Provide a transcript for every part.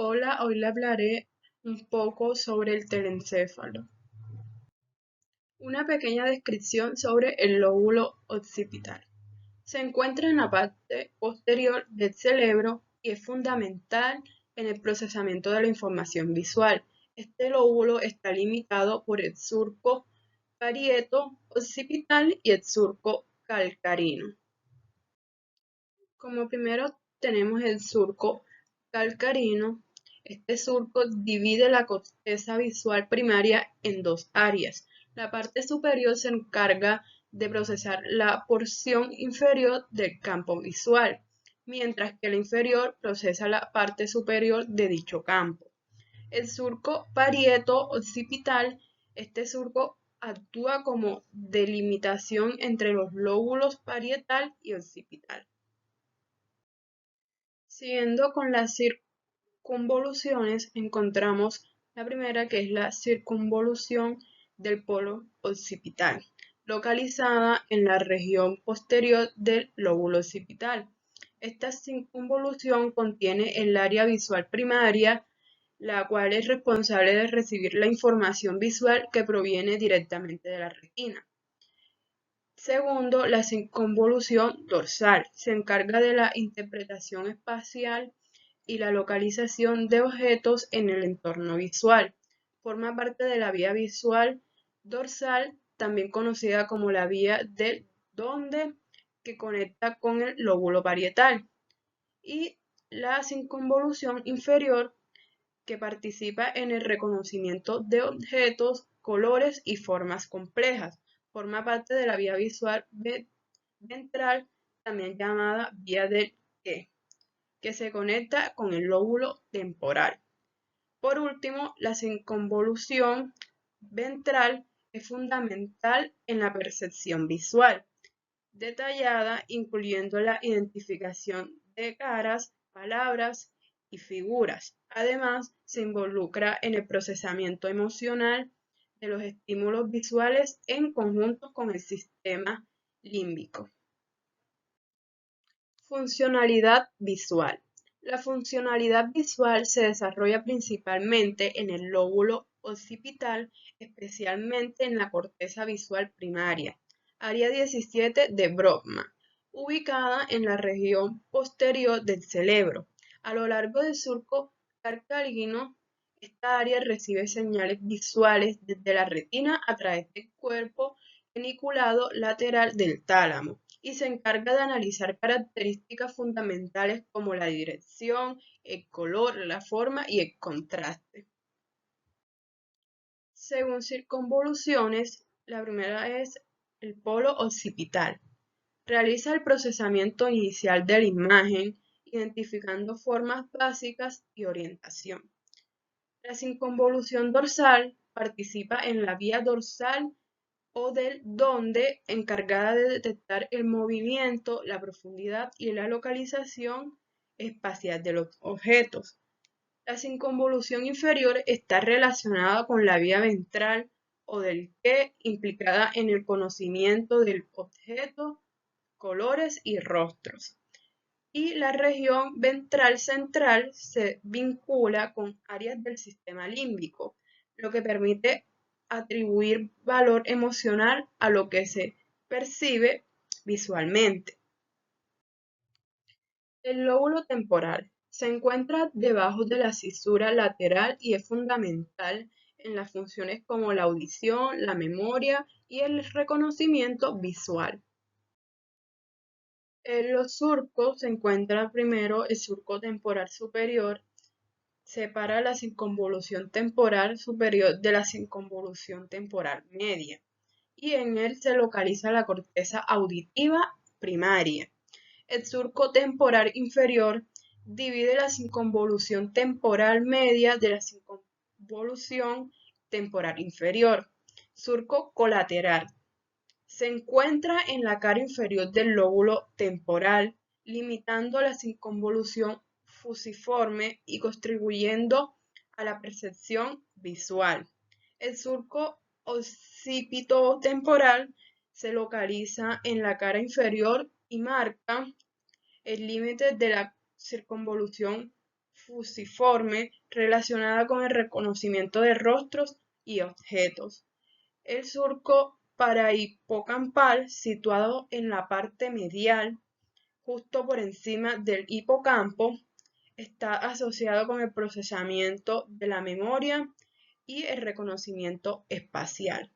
Hola, hoy le hablaré un poco sobre el telencéfalo. Una pequeña descripción sobre el lóbulo occipital. Se encuentra en la parte posterior del cerebro y es fundamental en el procesamiento de la información visual. Este lóbulo está limitado por el surco parieto occipital y el surco calcarino. Como primero tenemos el surco calcarino. Este surco divide la corteza visual primaria en dos áreas. La parte superior se encarga de procesar la porción inferior del campo visual, mientras que la inferior procesa la parte superior de dicho campo. El surco parieto occipital. Este surco actúa como delimitación entre los lóbulos parietal y occipital. Siguiendo con las circunvoluciones, encontramos la primera, que es la circunvolución del polo occipital, localizada en la región posterior del lóbulo occipital. Esta circunvolución contiene el área visual primaria, la cual es responsable de recibir la información visual que proviene directamente de la retina. Segundo, la circunvolución dorsal se encarga de la interpretación espacial y la localización de objetos en el entorno visual. Forma parte de la vía visual dorsal, también conocida como la vía del Donde, que conecta con el lóbulo parietal. Y la circunvolución inferior, que participa en el reconocimiento de objetos, colores y formas complejas. Forma parte de la vía visual ventral, también llamada vía del que se conecta con el lóbulo temporal. Por último, la circunvolución ventral es fundamental en la percepción visual, detallada incluyendo la identificación de caras, palabras y figuras. Además, se involucra en el procesamiento emocional de los estímulos visuales en conjunto con el sistema límbico. Funcionalidad visual. La funcionalidad visual se desarrolla principalmente en el lóbulo occipital, especialmente en la corteza visual primaria, área 17 de Brodmann, ubicada en la región posterior del cerebro. A lo largo del surco carcálino, esta área recibe señales visuales desde la retina a través del cuerpo geniculado lateral del tálamo y se encarga de analizar características fundamentales como la dirección, el color, la forma y el contraste. Según circunvoluciones, la primera es el polo occipital. Realiza el procesamiento inicial de la imagen, identificando formas básicas y orientación. La circunvolución dorsal participa en la vía dorsal o del donde, encargada de detectar el movimiento, la profundidad y la localización espacial de los objetos. La circunvolución inferior está relacionada con la vía ventral o del que, implicada en el conocimiento del objeto, colores y rostros. Y la región ventral central se vincula con áreas del sistema límbico, lo que permite atribuir valor emocional a lo que se percibe visualmente. El lóbulo temporal se encuentra debajo de la cisura lateral y es fundamental en las funciones como la audición, la memoria y el reconocimiento visual. En los surcos se encuentra primero el surco temporal superior, separa la circunvolución temporal superior de la circunvolución temporal media, y en él se localiza la corteza auditiva primaria. El surco temporal inferior divide la circunvolución temporal media de la circunvolución temporal inferior. Surco colateral. Se encuentra en la cara inferior del lóbulo temporal, limitando la circunvolución fusiforme y contribuyendo a la percepción visual. El surco occipitotemporal se localiza en la cara inferior y marca el límite de la circunvolución fusiforme relacionada con el reconocimiento de rostros y objetos. El surco parahipocampal, situado en la parte medial, justo por encima del hipocampo, está asociado con el procesamiento de la memoria y el reconocimiento espacial.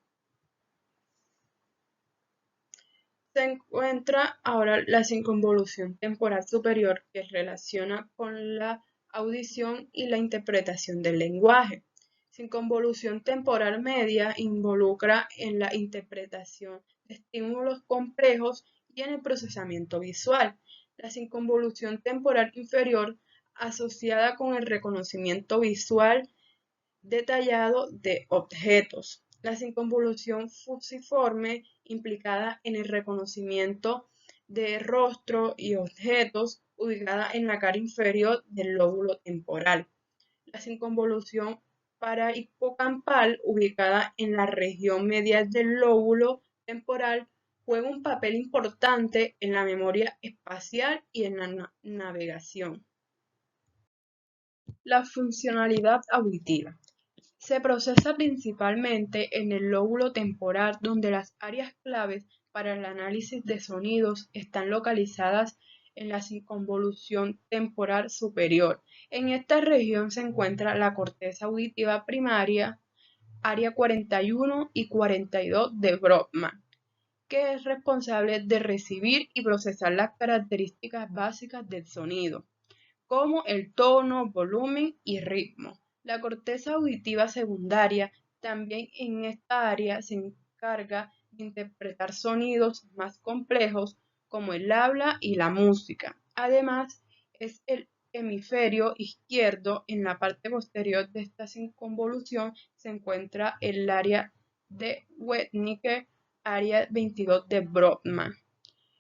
Se encuentra ahora la circunvolución temporal superior, que relaciona con la audición y la interpretación del lenguaje. Circunvolución temporal media involucra en la interpretación de estímulos complejos y en el procesamiento visual. La circunvolución temporal inferior, asociada con el reconocimiento visual detallado de objetos. La circunvolución fusiforme, implicada en el reconocimiento de rostro y objetos, ubicada en la cara inferior del lóbulo temporal. La circunvolución parahipocampal, ubicada en la región medial del lóbulo temporal, juega un papel importante en la memoria espacial y en la navegación. La funcionalidad auditiva. Se procesa principalmente en el lóbulo temporal, donde las áreas claves para el análisis de sonidos están localizadas en la circunvolución temporal superior. En esta región se encuentra la corteza auditiva primaria, área 41 y 42 de Brodmann, que es responsable de recibir y procesar las características básicas del sonido, como el tono, volumen y ritmo. La corteza auditiva secundaria también en esta área se encarga de interpretar sonidos más complejos como el habla y la música. Además, es el hemisferio izquierdo. En la parte posterior de esta circunvolución se encuentra el área de Wernicke, área 22 de Brodmann,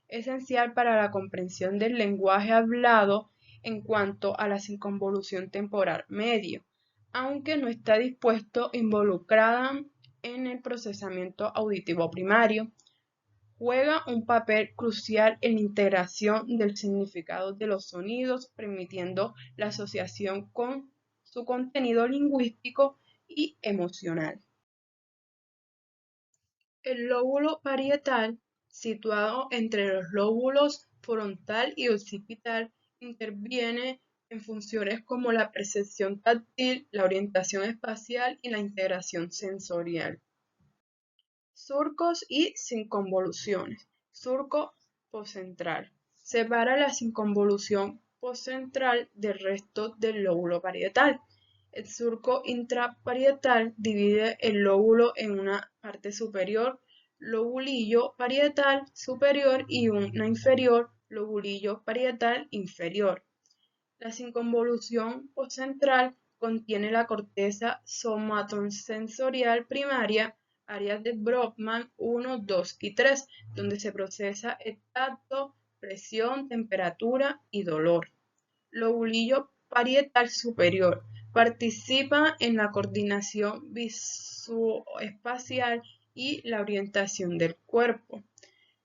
esencial para la comprensión del lenguaje hablado en cuanto a la circunvolución temporal medio, aunque no está involucrada en el procesamiento auditivo primario. Juega un papel crucial en la integración del significado de los sonidos, permitiendo la asociación con su contenido lingüístico y emocional. El lóbulo parietal, situado entre los lóbulos frontal y occipital, interviene en funciones como la percepción táctil, la orientación espacial y la integración sensorial. Surcos y circunvoluciones. Surco poscentral. Separa la circunvolución poscentral del resto del lóbulo parietal. El surco intraparietal divide el lóbulo en una parte superior, lobulillo parietal superior, y una inferior, lobulillo parietal inferior. La circunvolución poscentral contiene la corteza somatosensorial primaria, áreas de Brodmann 1, 2 y 3, donde se procesa el tacto, presión, temperatura y dolor. Lobulillo parietal superior. Participa en la coordinación visoespacial y la orientación del cuerpo.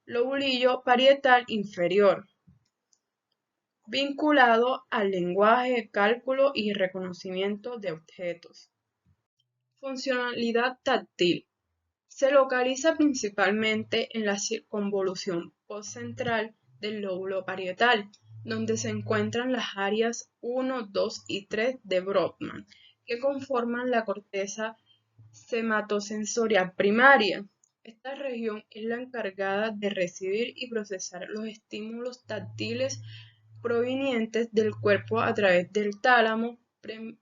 Lobulillo parietal inferior, vinculado al lenguaje, cálculo y reconocimiento de objetos. Funcionalidad táctil. Se localiza principalmente en la circunvolución postcentral del lóbulo parietal, donde se encuentran las áreas 1, 2 y 3 de Brodmann, que conforman la corteza sematosensorial primaria. Esta región es la encargada de recibir y procesar los estímulos táctiles provenientes del cuerpo a través del tálamo,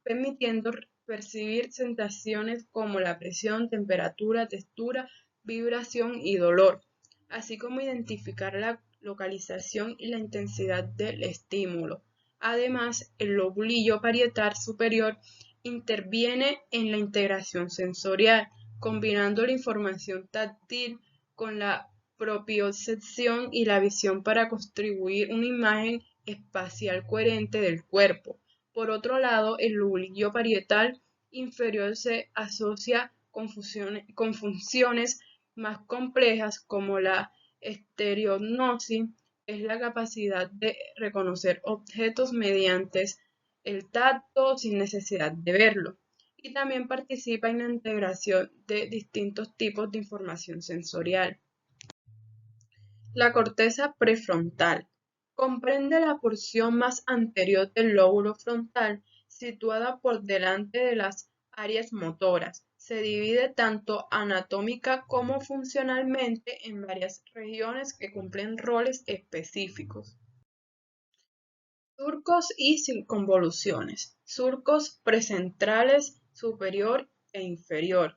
permitiendo percibir sensaciones como la presión, temperatura, textura, vibración y dolor, así como identificar la localización y la intensidad del estímulo. Además, el lobulillo parietal superior interviene en la integración sensorial, combinando la información táctil con la propiocepción y la visión para construir una imagen espacial coherente del cuerpo. Por otro lado, el lobulillo parietal inferior se asocia con funciones más complejas como la estereognosis, es la capacidad de reconocer objetos mediante el tacto sin necesidad de verlo. Y también participa en la integración de distintos tipos de información sensorial. La corteza prefrontal comprende la porción más anterior del lóbulo frontal, situada por delante de las áreas motoras. Se divide tanto anatómica como funcionalmente en varias regiones que cumplen roles específicos. Surcos y circunvoluciones. Surcos precentrales superior e inferior.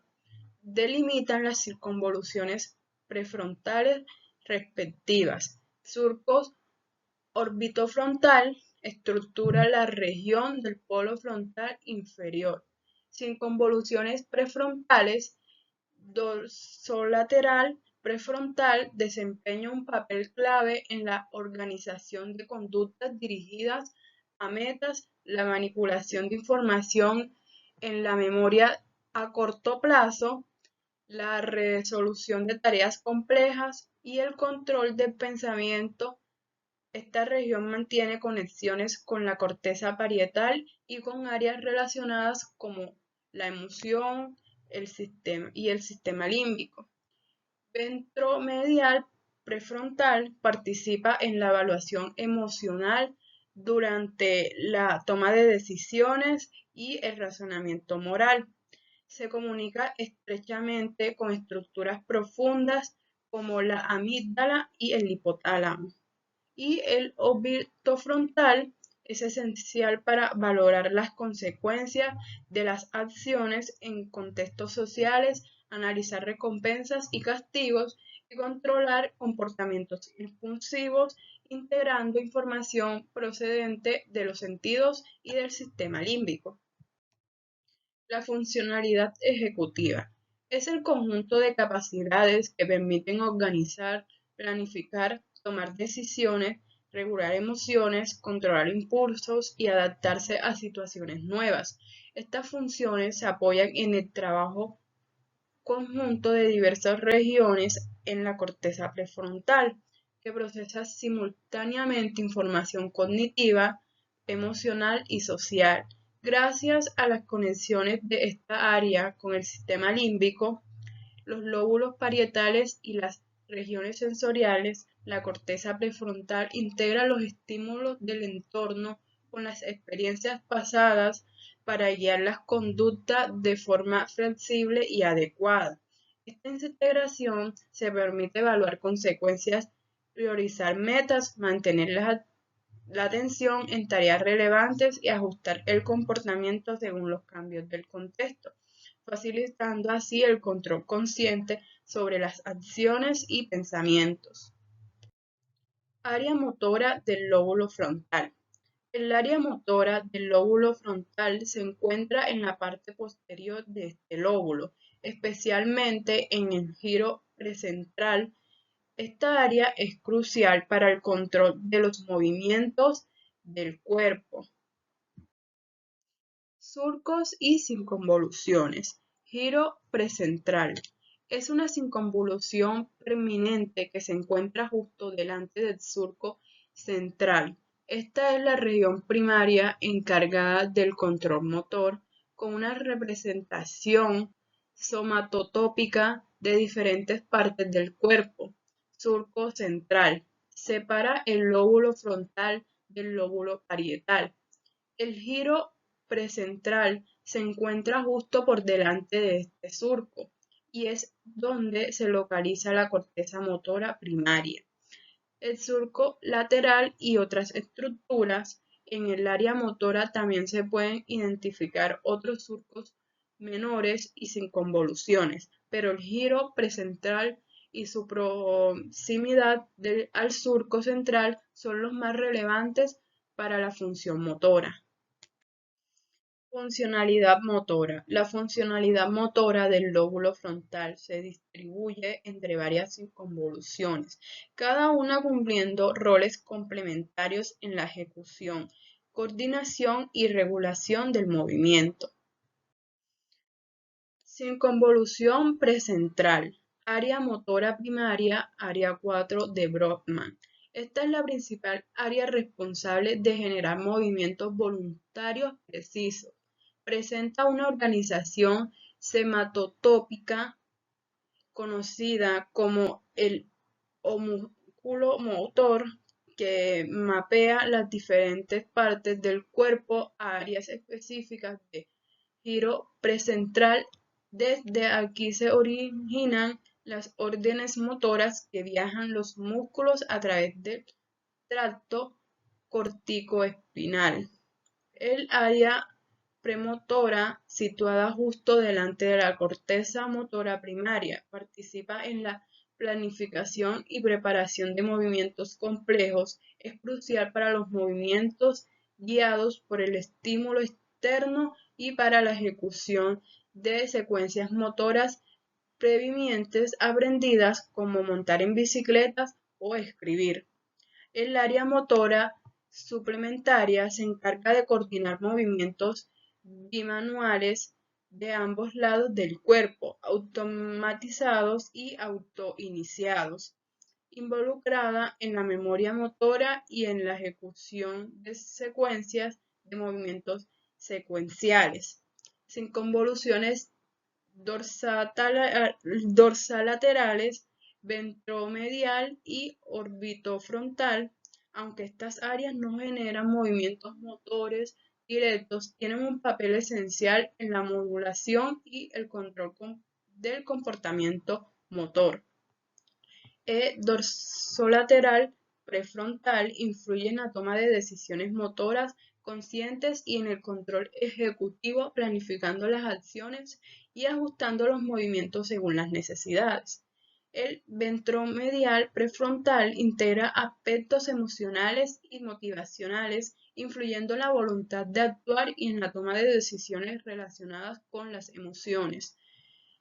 Delimitan las circunvoluciones prefrontales respectivas. Surcos orbitofrontal estructura la región del polo frontal inferior. Circunvoluciones prefrontales dorsolateral prefrontal desempeña un papel clave en la organización de conductas dirigidas a metas, la manipulación de información en la memoria a corto plazo, la resolución de tareas complejas y el control del pensamiento. Esta región mantiene conexiones con la corteza parietal y con áreas relacionadas como la emoción el sistema límbico. Ventromedial prefrontal participa en la evaluación emocional durante la toma de decisiones y el razonamiento moral. Se comunica estrechamente con estructuras profundas como la amígdala y el hipotálamo. Y el orbitofrontal es esencial para valorar las consecuencias de las acciones en contextos sociales, analizar recompensas y castigos y controlar comportamientos impulsivos, integrando información procedente de los sentidos y del sistema límbico. La funcionalidad ejecutiva es el conjunto de capacidades que permiten organizar, planificar, tomar decisiones, regular emociones, controlar impulsos y adaptarse a situaciones nuevas. Estas funciones se apoyan en el trabajo conjunto de diversas regiones en la corteza prefrontal, que procesa simultáneamente información cognitiva, emocional y social. Gracias a las conexiones de esta área con el sistema límbico, los lóbulos parietales y las regiones sensoriales, la corteza prefrontal integra los estímulos del entorno con las experiencias pasadas para guiar las conductas de forma flexible y adecuada. Esta integración se permite evaluar consecuencias, priorizar metas, mantener la atención en tareas relevantes y ajustar el comportamiento según los cambios del contexto, facilitando así el control consciente sobre las acciones y pensamientos. Área motora del lóbulo frontal. El área motora del lóbulo frontal se encuentra en la parte posterior de este lóbulo, especialmente en el giro precentral. Esta área es crucial para el control de los movimientos del cuerpo. Surcos y circunvoluciones. Giro precentral. Es una circunvolución preeminente que se encuentra justo delante del surco central. Esta es la región primaria encargada del control motor, con una representación somatotópica de diferentes partes del cuerpo. Surco central. Separa el lóbulo frontal del lóbulo parietal. El giro precentral se encuentra justo por delante de este surco y es donde se localiza la corteza motora primaria. El surco lateral y otras estructuras. En el área motora también se pueden identificar otros surcos menores y sin convoluciones, pero el giro precentral y su proximidad al surco central son los más relevantes para la función motora. Funcionalidad motora. La funcionalidad motora del lóbulo frontal se distribuye entre varias circunvoluciones, cada una cumpliendo roles complementarios en la ejecución, coordinación y regulación del movimiento. Circunvolución precentral. Área motora primaria, área 4 de Brodmann. Esta es la principal área responsable de generar movimientos voluntarios precisos. Presenta una organización sematotópica conocida como el homúnculo motor, que mapea las diferentes partes del cuerpo a áreas específicas de giro precentral. Desde aquí se originan las órdenes motoras que viajan los músculos a través del tracto corticoespinal. El área premotora, situada justo delante de la corteza motora primaria, participa en la planificación y preparación de movimientos complejos. Es crucial para los movimientos guiados por el estímulo externo y para la ejecución de secuencias motoras previamente aprendidas, como montar en bicicletas o escribir. El área motora suplementaria se encarga de coordinar movimientos bimanuales de ambos lados del cuerpo, automatizados y autoiniciados, involucrada en la memoria motora y en la ejecución de secuencias de movimientos secuenciales, sin convoluciones dorsolaterales, ventromedial y orbitofrontal. Aunque estas áreas no generan movimientos motores directos, tienen un papel esencial en la modulación y el control del comportamiento motor. Dorsolateral prefrontal influye en la toma de decisiones motoras conscientes y en el control ejecutivo, planificando las acciones y ajustando los movimientos según las necesidades. El ventromedial prefrontal integra aspectos emocionales y motivacionales, influyendo en la voluntad de actuar y en la toma de decisiones relacionadas con las emociones.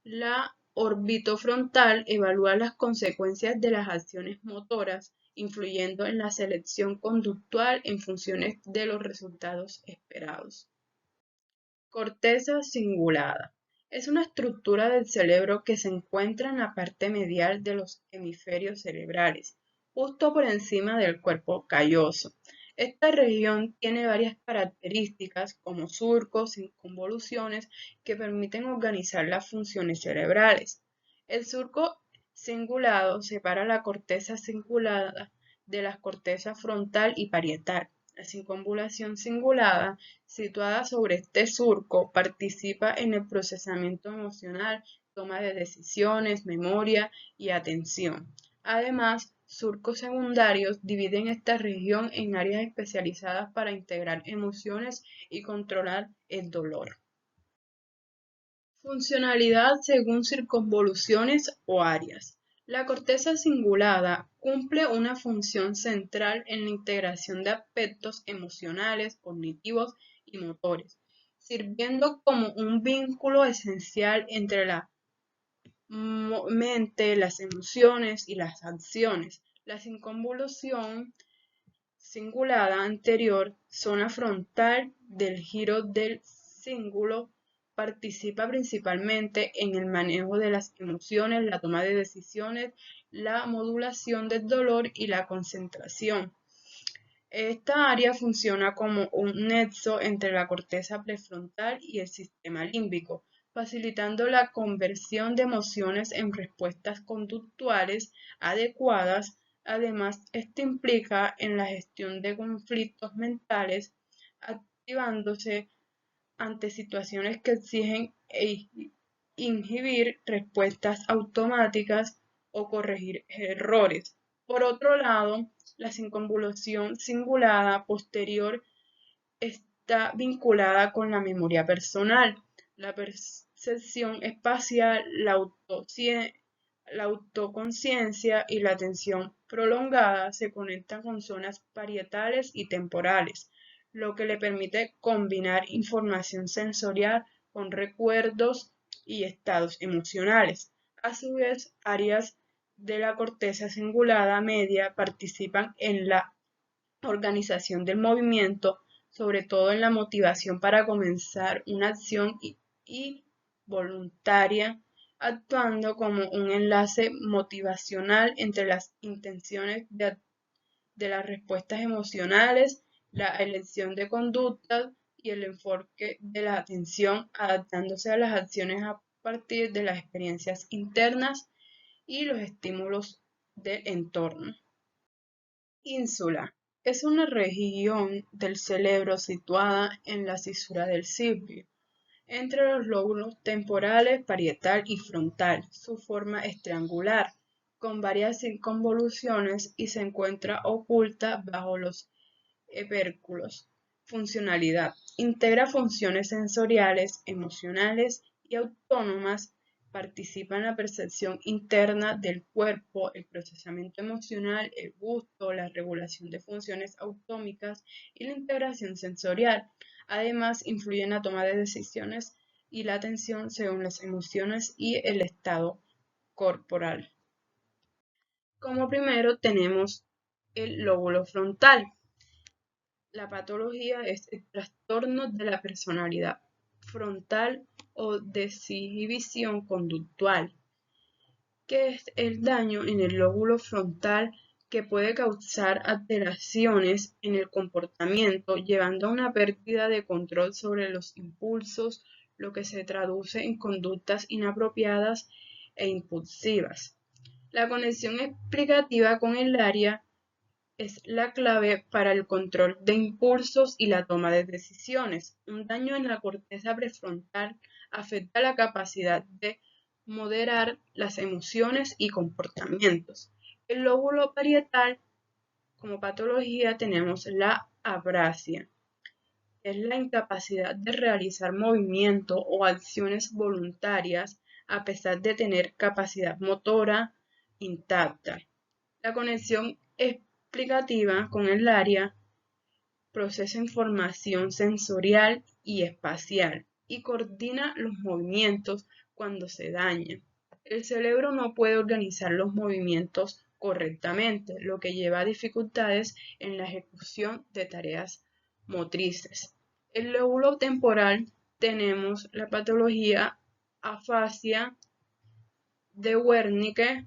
La orbitofrontal evalúa las consecuencias de las acciones motoras, influyendo en la selección conductual en función de los resultados esperados. Corteza cingulada. Es una estructura del cerebro que se encuentra en la parte medial de los hemisferios cerebrales, justo por encima del cuerpo calloso. Esta región tiene varias características, como surcos y convoluciones, que permiten organizar las funciones cerebrales. El surco cingulado separa la corteza cingulada de la corteza frontal y parietal. La circunvalación cingulada, situada sobre este surco, participa en el procesamiento emocional, toma de decisiones, memoria y atención. Además, surcos secundarios dividen esta región en áreas especializadas para integrar emociones y controlar el dolor. Funcionalidad según circunvoluciones o áreas. La corteza cingulada cumple una función central en la integración de aspectos emocionales, cognitivos y motores, sirviendo como un vínculo esencial entre la mente, las emociones y las acciones. La circunvolución cingulada anterior, zona frontal del giro del cíngulo, participa principalmente en el manejo de las emociones, la toma de decisiones, la modulación del dolor y la concentración. Esta área funciona como un nexo entre la corteza prefrontal y el sistema límbico, facilitando la conversión de emociones en respuestas conductuales adecuadas. Además, esto implica en la gestión de conflictos mentales, activándose ante situaciones que exigen inhibir respuestas automáticas o corregir errores. Por otro lado, la circunvolución cingulada posterior está vinculada con la memoria personal, la percepción espacial, la autoconciencia y la atención prolongada se conectan con zonas parietales y temporales, lo que le permite combinar información sensorial con recuerdos y estados emocionales. A su vez, áreas de la corteza cingulada media participan en la organización del movimiento, sobre todo en la motivación para comenzar una acción y voluntaria, actuando como un enlace motivacional entre las intenciones de las respuestas emocionales, la elección de conductas y el enfoque de la atención, adaptándose a las acciones a partir de las experiencias internas y los estímulos del entorno. Ínsula es una región del cerebro situada en la cisura del círculo entre los lóbulos temporales, parietal y frontal. Su forma es triangular, con varias circunvoluciones y se encuentra oculta bajo los opérculos. Funcionalidad. Integra funciones sensoriales, emocionales y autónomas. Participa en la percepción interna del cuerpo, el procesamiento emocional, el gusto, la regulación de funciones autómicas y la integración sensorial. Además, influye en la toma de decisiones y la atención según las emociones y el estado corporal. Como primero tenemos el lóbulo frontal. La patología es el trastorno de la personalidad frontal o desinhibición conductual, que es el daño en el lóbulo frontal que puede causar alteraciones en el comportamiento, llevando a una pérdida de control sobre los impulsos, lo que se traduce en conductas inapropiadas e impulsivas. La conexión explicativa con el área es la clave para el control de impulsos y la toma de decisiones. Un daño en la corteza prefrontal afecta la capacidad de moderar las emociones y comportamientos. El lóbulo parietal, como patología, tenemos la aprasia. Es la incapacidad de realizar movimientos o acciones voluntarias a pesar de tener capacidad motora intacta. La conexión explicativa con el área procesa información sensorial y espacial y coordina los movimientos cuando se daña. El cerebro no puede organizar los movimientos correctamente, lo que lleva a dificultades en la ejecución de tareas motrices. El lóbulo temporal tenemos la patología afasia de Wernicke,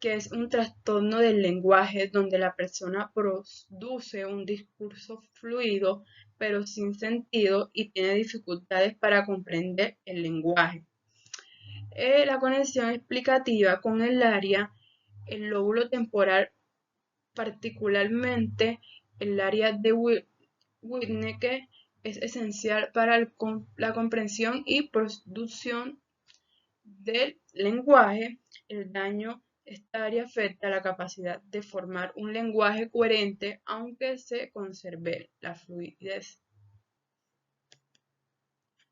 que es un trastorno del lenguaje donde la persona produce un discurso fluido pero sin sentido y tiene dificultades para comprender el lenguaje. La conexión explicativa con el área, el lóbulo temporal, particularmente el área de Wernicke, es esencial para la comprensión y producción del lenguaje. El daño esta área afecta la capacidad de formar un lenguaje coherente aunque se conserve la fluidez.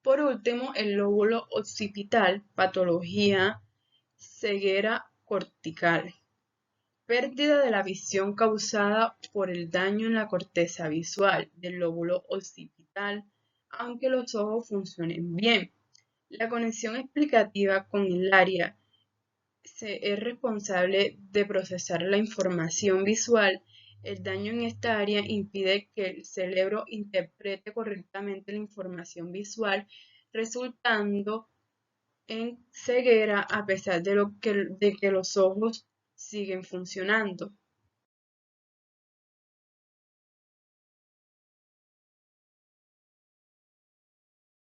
Por último, el lóbulo occipital, patología ceguera cortical. Pérdida de la visión causada por el daño en la corteza visual del lóbulo occipital, aunque los ojos funcionen bien. La conexión explicativa con el área es responsable de procesar la información visual. El daño en esta área impide que el cerebro interprete correctamente la información visual, resultando en ceguera a pesar de que los ojos siguen funcionando.